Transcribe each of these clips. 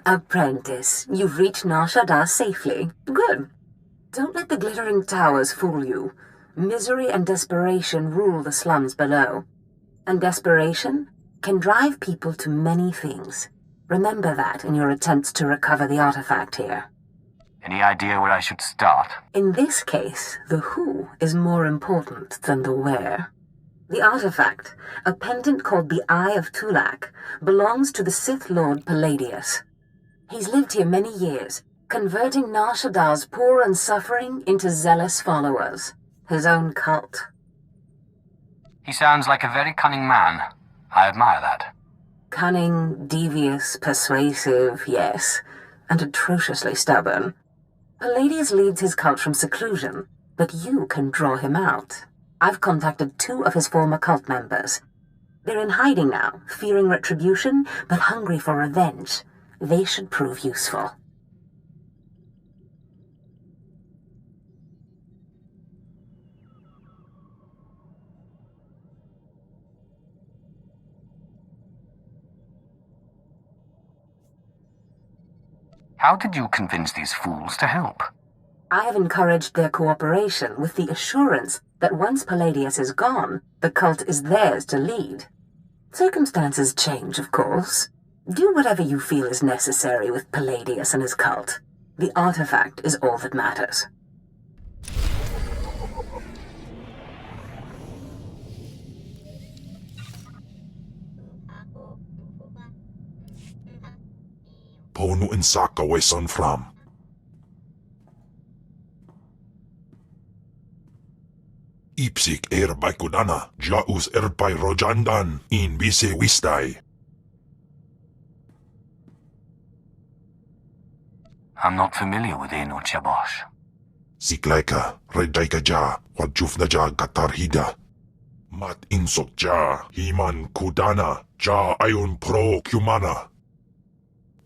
Apprentice, you've reached Nar Shaddaa safely. Good. Don't let the glittering towers fool you. Misery and desperation rule the slums below. And desperation can drive people to many things. Remember that in your attempts to recover the artifact here. Any idea where I should start? In this case, the who is more important than the where. The artifact, a pendant called the Eye of Tulak, belongs to the Sith Lord Palladius. He's lived here many years, converting Nar Shaddaa's poor and suffering into zealous followers. His own cult. He sounds like a very cunning man. I admire that. Cunning, devious, persuasive, yes, and atrociously stubborn. Palladius leads his cult from seclusion, but you can draw him out. I've contacted 2 of his former cult members. They're in hiding now, fearing retribution, but hungry for revenge. They should prove useful. How did you convince these fools to help? I have encouraged their cooperation with the assurance that once Palladius is gone, the cult is theirs to lead. Circumstances change, of course. Do whatever you feel is necessary with Palladius and his cult. The artifact is all that matters. Ponu insaka weson fram. Ipsik erbay kudana, jaus erbay rojandan, in bise wistai. I'm not familiar with Eno Chabosh. Siklaika, redaika ja, wajufna ja gatarhida. Mat insok ja, himan kudana, ja ayon pro kumana.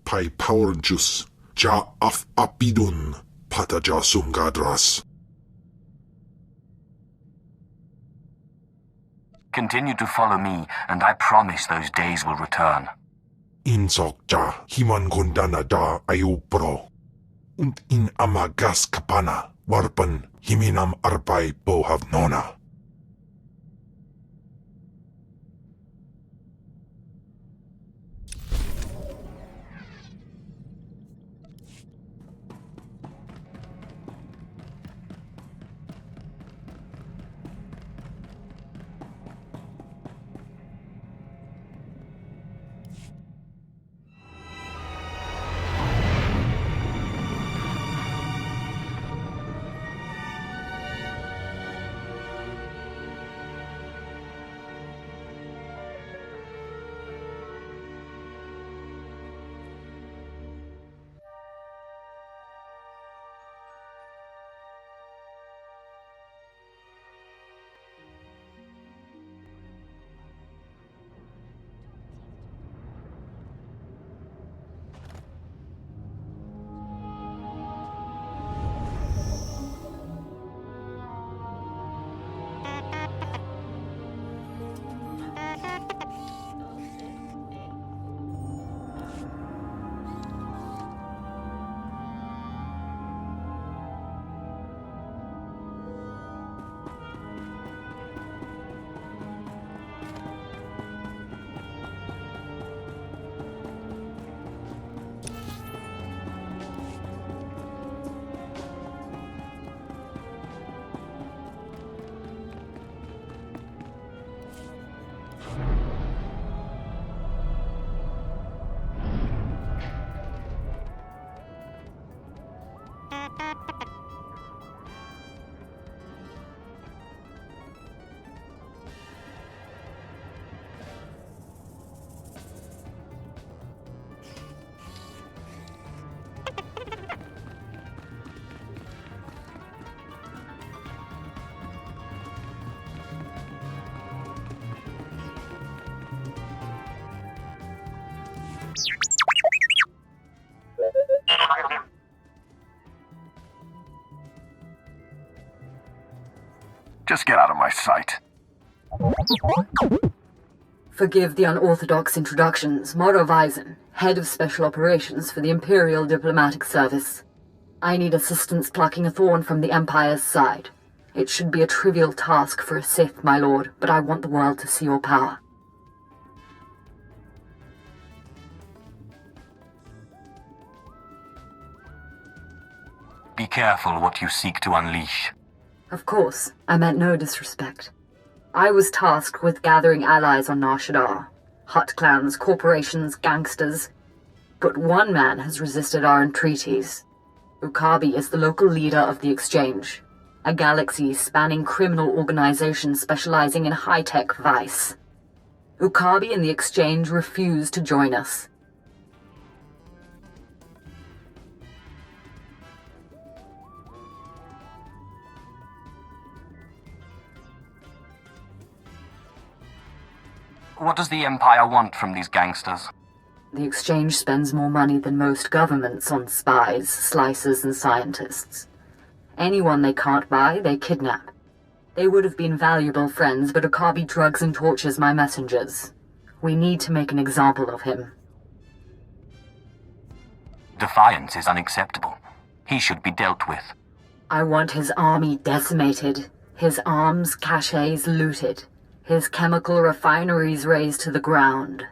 Pai power juice, ja af apidun, pata ja sungadras. Continue to follow me, and I promise those days will return. Insok ja, himan kundana ja ayu pro. Und in amagas kapana, warpan himinam arbay bohav nona. Just get out of my sight. Forgive the unorthodox introductions. Moro Weizen, head of special operations for the Imperial Diplomatic Service. I need assistance plucking a thorn from the Empire's side. It should be a trivial task for a Sith, my lord, but I want the world to see your power. Be careful what you seek to unleash. Of course, I meant no disrespect. I was tasked with gathering allies on Nar Shaddaa. Hutt clans, corporations, gangsters. But one man has resisted our entreaties. Ukabi is the local leader of the Exchange, a galaxy-spanning criminal organization specializing in high-tech vice. Ukabi and the Exchange refuse to join us. What does the Empire want from these gangsters? The Exchange spends more money than most governments on spies, slicers, and scientists. Anyone they can't buy, they kidnap. They would have been valuable friends, but Ukabi drugs and tortures my messengers. We need to make an example of him. Defiance is unacceptable. He should be dealt with. I want his army decimated, his arms caches looted, his chemical refineries razed to the ground.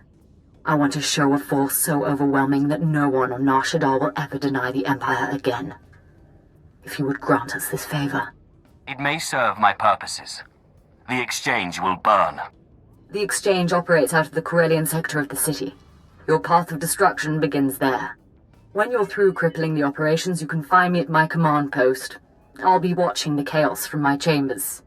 I want a show of force so overwhelming that no one on Nar Shaddaa will ever deny the Empire again. If you would grant us this favor. It may serve my purposes. The Exchange will burn. The Exchange operates out of the Corellian sector of the city. Your path of destruction begins there. When you're through crippling the operations, you can find me at my command post. I'll be watching the chaos from my chambers.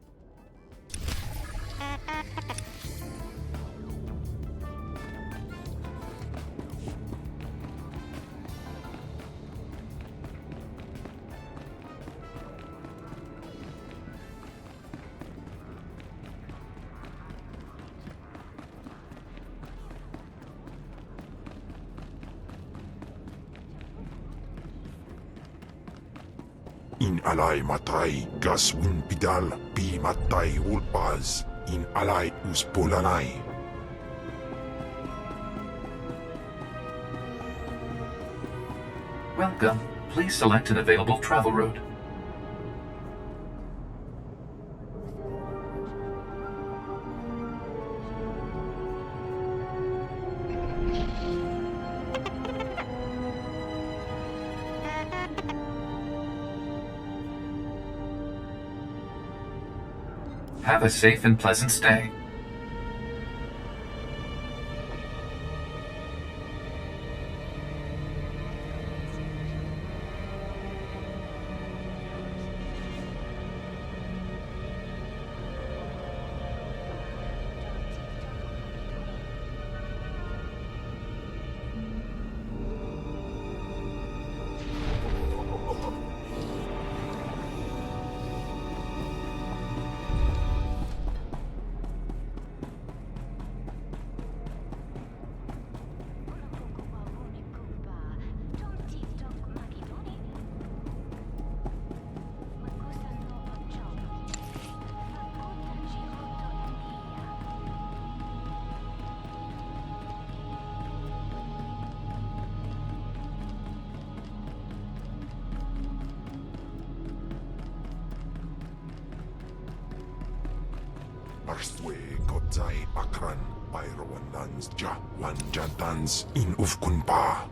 In alay matay gas pidal pi matay ulpaz in alay uspolanay. Welcome. Please select an available travel route. Have a safe and pleasant stay. Arstwe kotzai akran pyrowanans ja wanjantans in ufkunpa.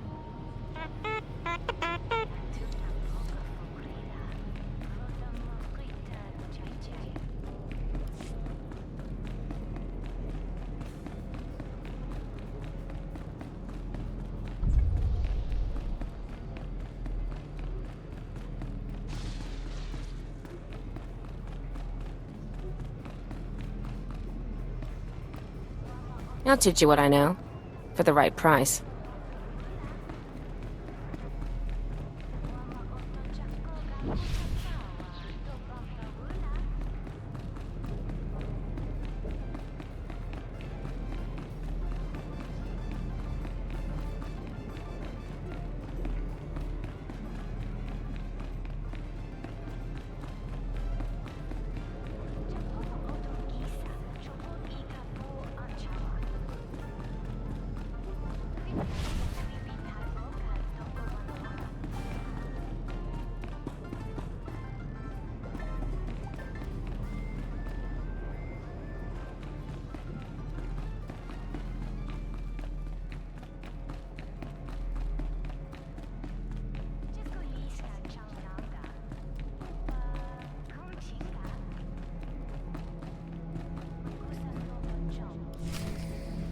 I'll teach you what I know, for the right price.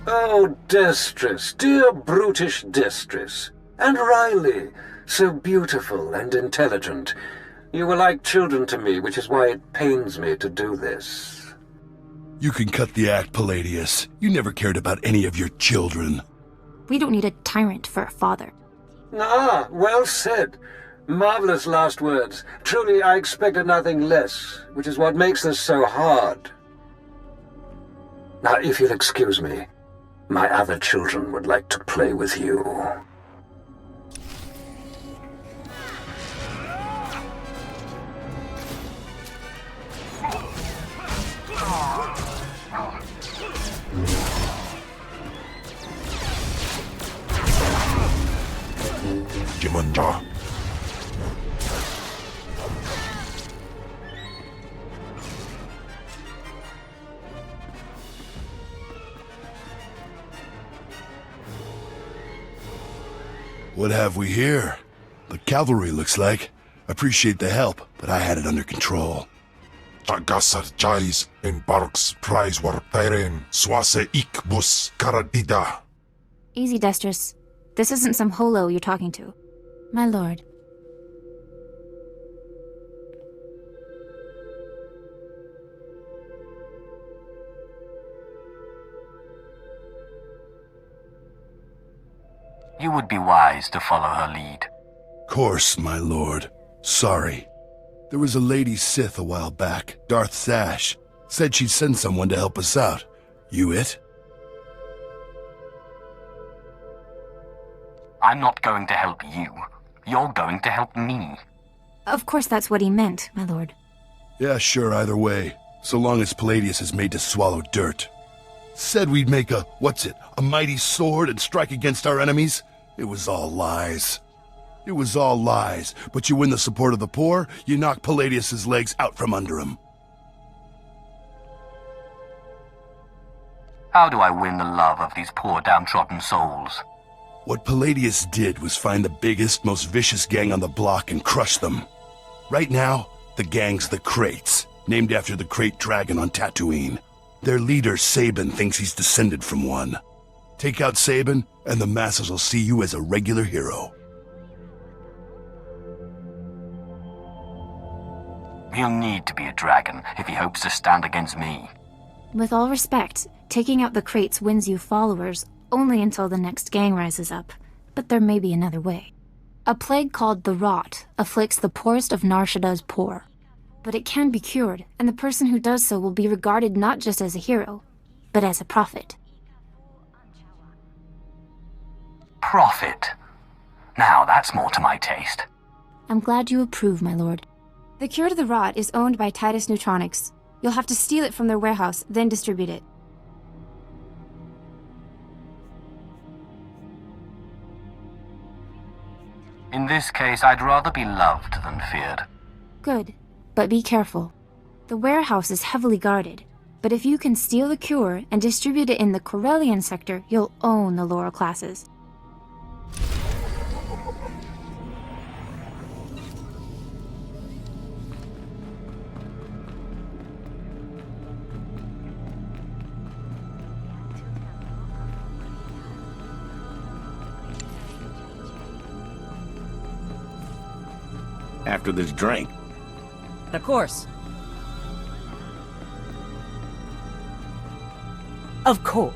Oh, Destress, dear brutish Destress. And Riley, so beautiful and intelligent. You were like children to me, which is why it pains me to do this. You can cut the act, Palladius. You never cared about any of your children. We don't need a tyrant for a father. Ah, well said. Marvelous last words. Truly, I expected nothing less, which is what makes this so hard. Now, if you'll excuse me, my other children would like to play with you. Jimanda. What have we here? The cavalry, looks like. Appreciate the help, but I had it under control. Tagasar Jais in Barks Prize Wartairen Swase Ikbus Karadida. Easy, Destress. This isn't some holo you're talking to. My lord. You would be wise to follow her lead. Course, my lord. Sorry. There was a lady Sith a while back, Darth Sash. Said she'd send someone to help us out. You it? I'm not going to help you. You're going to help me. Of course that's what he meant, my lord. Yeah, sure, either way. So long as Palladius is made to swallow dirt. Said we'd make a mighty sword and strike against our enemies? It was all lies. It was all lies, but you win the support of the poor, you knock Palladius's legs out from under him. How do I win the love of these poor downtrodden souls? What Palladius did was find the biggest, most vicious gang on the block and crush them. Right now, the gang's the Kraits, named after the Krait dragon on Tatooine. Their leader, Sabin, thinks he's descended from one. Take out Sabin, and the masses will see you as a regular hero. He'll need to be a dragon if he hopes to stand against me. With all respect, taking out the Kraits wins you followers only until the next gang rises up. But there may be another way. A plague called the Rot afflicts the poorest of Nar Shaddah's poor. But it can be cured, and the person who does so will be regarded not just as a hero, but as a prophet. Prophet? Now that's more to my taste. I'm glad you approve, my lord. The cure to the Rot is owned by Titus Neutronics. You'll have to steal it from their warehouse, then distribute it. In this case, I'd rather be loved than feared. Good, but be careful. The warehouse is heavily guarded, but if you can steal the cure and distribute it in the Corellian sector, you'll own the lower classes. After this drink. Of course. Of course.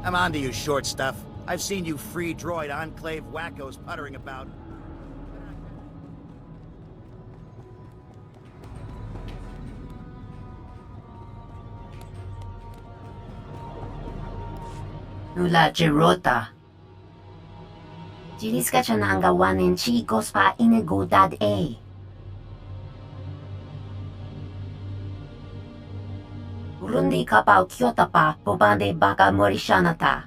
I'm on to you, short stuff. I've seen you free droid enclave wackos puttering about. Nula Gerota. Jiliska chananga wanin chicos pa inegudad e. Rundi kapau kyota pa pobande baka morishanata.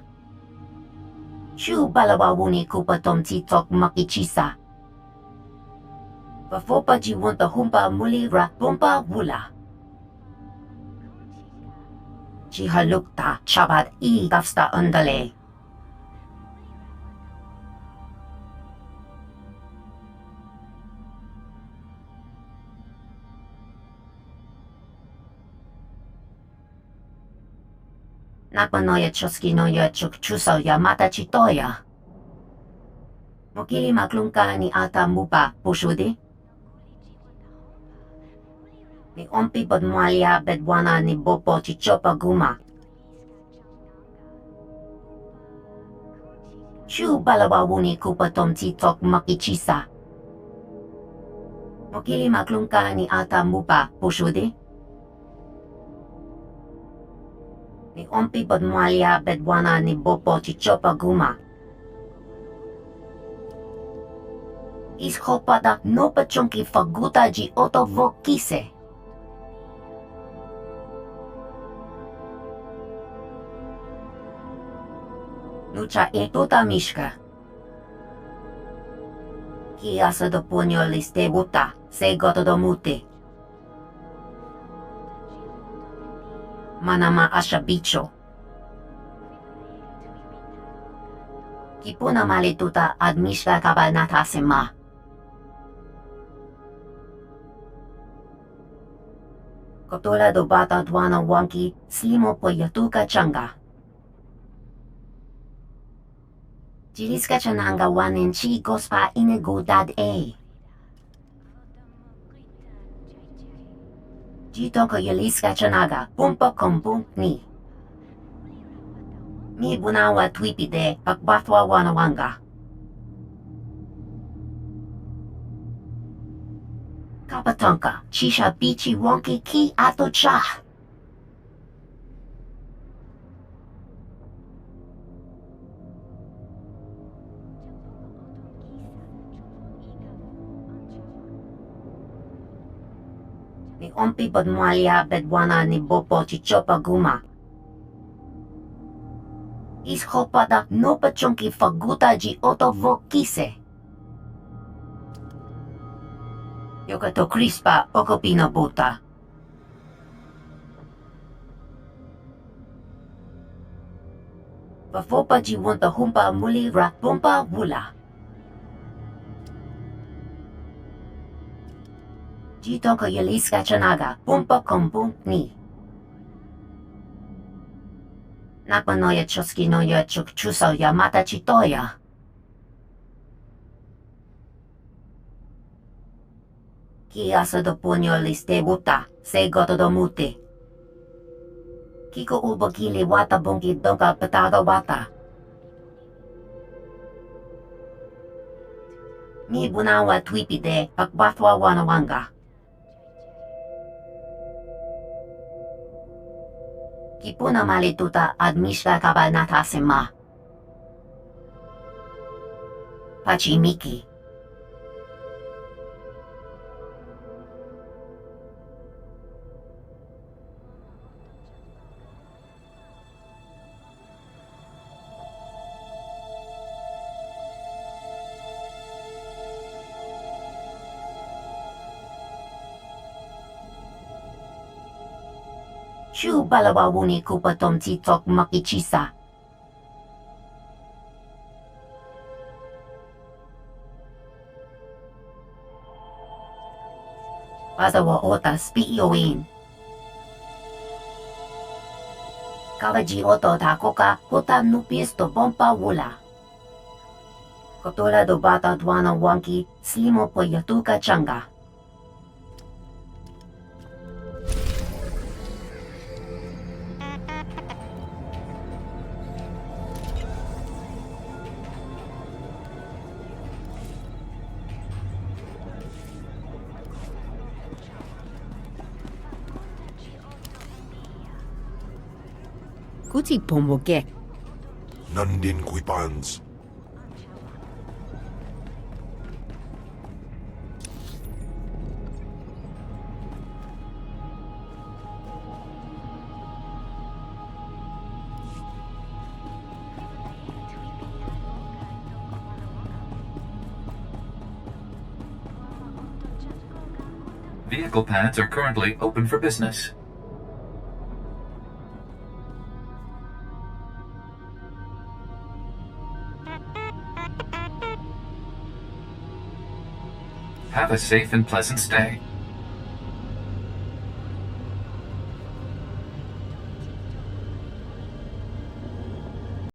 Chu balawawuni kupa tom titok makichisa. Pafopa jiwunta humpa mulira bumpa wula. Jihalukta chabat I tafsta undale. Nakmanoya choskinoya chuk chuso yamata chitoya. Mokili maklungka ni ata mupa pushudi. Ni ompi bodmualia bedwana ni bopo chichopa guma. Chu balawawuni kupa tom titok makichisa. Mokili maklungka ni ata mupa pushudi. Ni ompi bodmualia bedwana ni bopo chichopa guma. Ishopada no pachonki faguta ji otovokise. Nucha tuta mishka. Kiasa do puño liste buta, se goto do mute. Manama asha bicho. Kipuna malituta ad mishka kabanata sema. Kotola do bata dwana wanki, slimo po yatuka changa. Jiliska chananga wanin chicos pa inegudad e. Jitoko yaliska chanaga pumpa kompung ni. Mi bunawa twipide pakbatwa wanawanga. Kapatonka chisha bichi wonki ki ato cha. Ni ompi bodmualia bedwana ni bopo chichopa guma. Ishopada no pachonki faguta ji otovokise. Yokato crispa okopino buta. Pafopa ji wunta humpa mulira bumpa wula. Jitonko yaliska chanaga pumpa kompung ni. Nakmanoya choskinoya chuk chuso yamata chitoya. Kiasa do puño liste buta, se goto do mute. Kiko ubo kili wata bunki donka pataga wata. Mi bunawa twipide pakbatwa wanawanga. Kipuna malituta ad mishka kabanata sema. Pachimiki. Chu balawawuni kupa tom titok makichisa. Pazawa ota spiioin. Kawaji oto takoka huta nupis to bompa wula. Kotola do bata dwana wanki slimo po yatuka changa. Kuti pomboke. Nandin Kuipans. Vehicle pads are currently open for business. Have a safe and pleasant stay.